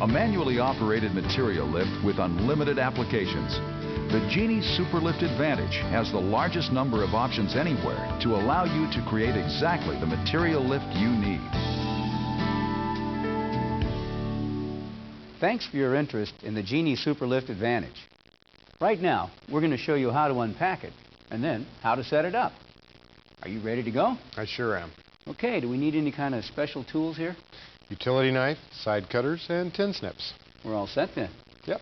manually operated material lift with unlimited applications. The Genie Superlift Advantage has the largest number of options anywhere to allow you to create exactly the material lift you need. Thanks for your interest in the Genie Superlift Advantage. Right now, we're going to show you how to unpack it and then how to set it up. Are you ready to go? I sure am. Okay, do we need any kind of special tools here? Utility knife, side cutters, and tin snips. We're all set then. Yep.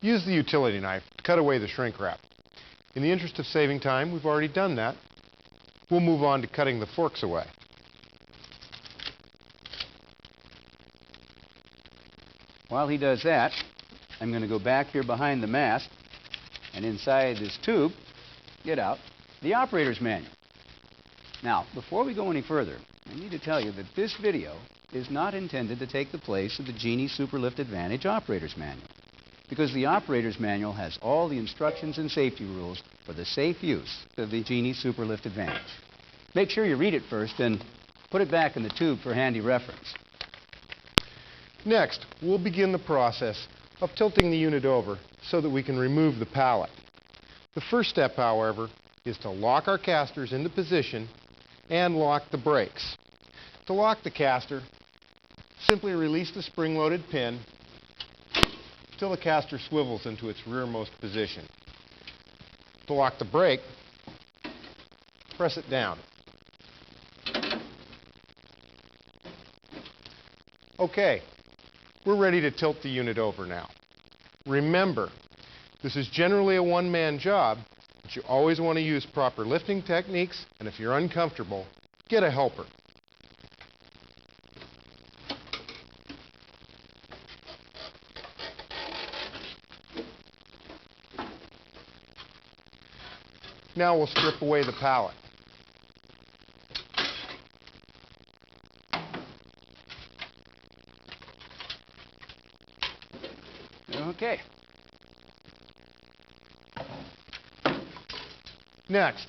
Use the utility knife to cut away the shrink wrap. In the interest of saving time, we've already done that. We'll move on to cutting the forks away. While he does that, I'm going to go back here behind the mast and inside this tube, get out the operator's manual. Now, before we go any further, I need to tell you that this video is not intended to take the place of the Genie Superlift Advantage Operator's Manual, because the Operator's Manual has all the instructions and safety rules for the safe use of the Genie Superlift Advantage. Make sure you read it first and put it back in the tube for handy reference. Next, we'll begin the process of tilting the unit over so that we can remove the pallet. The first step, however, is to lock our casters into position and lock the brakes. To lock the caster, simply release the spring-loaded pin until the caster swivels into its rearmost position. To lock the brake, press it down. Okay, we're ready to tilt the unit over now. Remember, this is generally a one-man job, but you always want to use proper lifting techniques, and if you're uncomfortable, get a helper. Now we'll strip away the pallet. Okay. Next,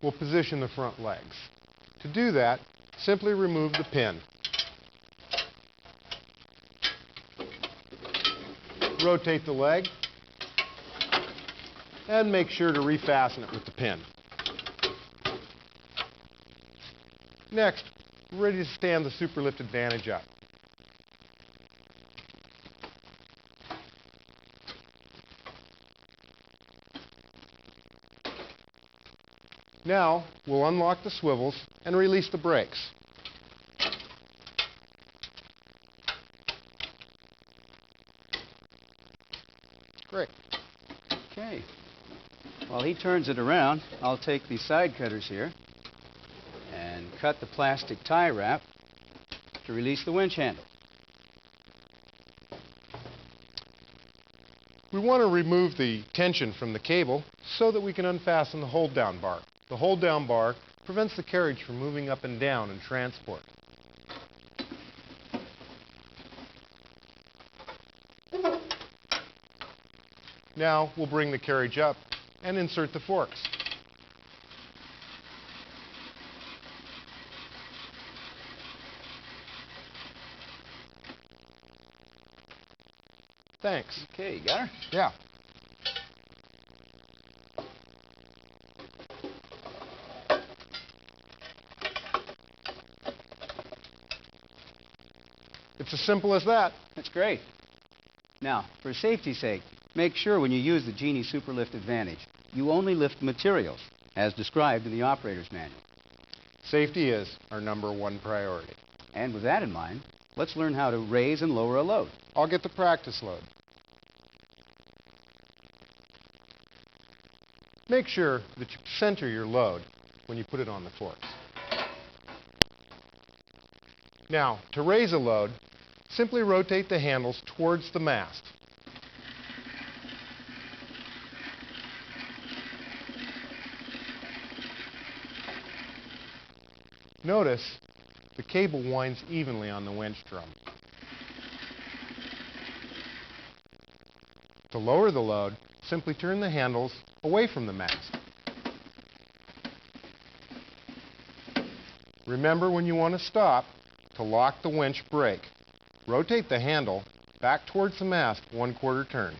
we'll position the front legs. To do that, simply remove the pin. Rotate the leg, and make sure to refasten it with the pin. Next, we're ready to stand the Superlift Advantage up. Now, we'll unlock the swivels and release the brakes. Great. Okay. While he turns it around, I'll take the side cutters here and cut the plastic tie wrap to release the winch handle. We want to remove the tension from the cable so that we can unfasten the hold-down bar. The hold-down bar prevents the carriage from moving up and down in transport. Now we'll bring the carriage up and insert the forks. Thanks. Okay, you got her? Yeah. It's as simple as that. That's great. Now, for safety's sake, make sure when you use the Genie Superlift Advantage, you only lift materials, as described in the operator's manual. Safety is our #1 priority. And with that in mind, let's learn how to raise and lower a load. I'll get the practice load. Make sure that you center your load when you put it on the forks. Now, to raise a load, simply rotate the handles towards the mast. Notice the cable winds evenly on the winch drum. To lower the load, simply turn the handles away from the mast. Remember, when you want to stop, to lock the winch brake. rotate the handle back towards the mast 1/4 turn.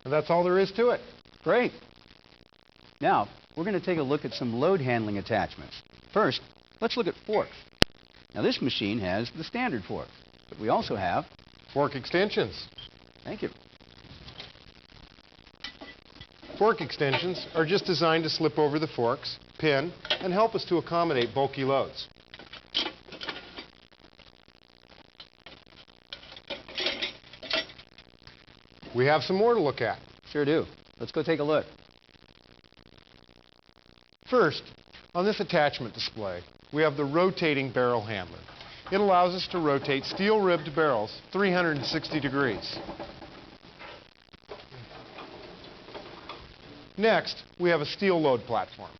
And that's all there is to it. Great. Now, we're going to take a look at some load handling attachments. First, let's look at forks. Now, this machine has the standard forks, but we also have Fork extensions. Thank you. Fork extensions are just designed to slip over the forks, pin, and help us to accommodate bulky loads. We have some more to look at. Sure do. Let's go take a look. First, on this attachment display, we have the rotating barrel handler. It allows us to rotate steel-ribbed barrels 360 degrees. Next, we have a steel load platform.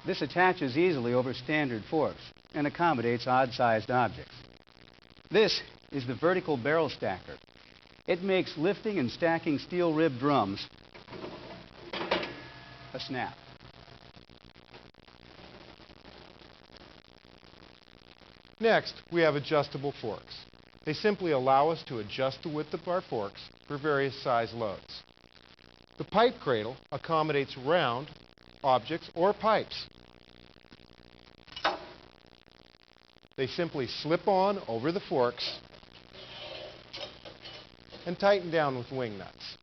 This attaches easily over standard forks and accommodates odd-sized objects. This is the vertical barrel stacker. It makes lifting and stacking steel-ribbed drums a snap. Next, we have adjustable forks. They simply allow us to adjust the width of our forks for various size loads. The pipe cradle accommodates round objects or pipes. They simply slip on over the forks and tighten down with wing nuts.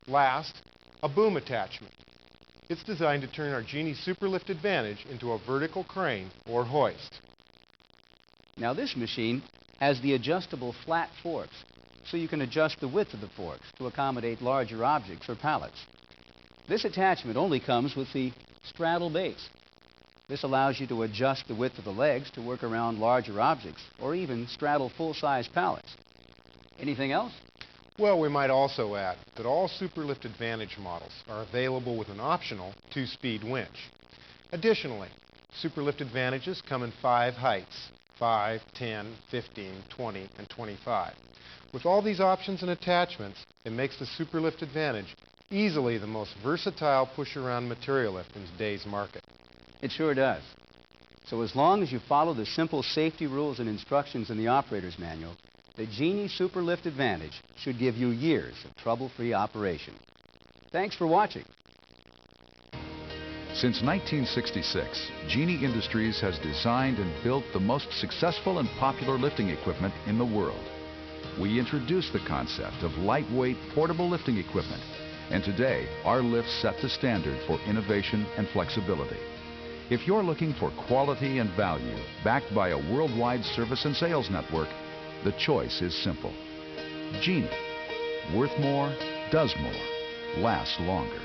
Last, a boom attachment. It's designed to turn our Genie Superlift Advantage into a vertical crane or hoist. Now, this machine has the adjustable flat forks, so you can adjust the width of the forks to accommodate larger objects or pallets. This attachment only comes with the straddle base. This allows you to adjust the width of the legs to work around larger objects or even straddle full-size pallets. Anything else? Well, we might also add that all Superlift Advantage models are available with an optional 2-speed winch. Additionally, Superlift Advantages come in 5 heights: 5, 10, 15, 20, and 25. With all these options and attachments, it makes the Superlift Advantage easily the most versatile push-around material lift in today's market. It sure does. So as long as you follow the simple safety rules and instructions in the operator's manual, the Genie Superlift Advantage should give you years of trouble-free operation. Thanks for watching. Since 1966, Genie Industries has designed and built the most successful and popular lifting equipment in the world. We introduced the concept of lightweight, portable lifting equipment, and today our lifts set the standard for innovation and flexibility. If you're looking for quality and value backed by a worldwide service and sales network, the choice is simple. Genie. Worth more, does more, lasts longer.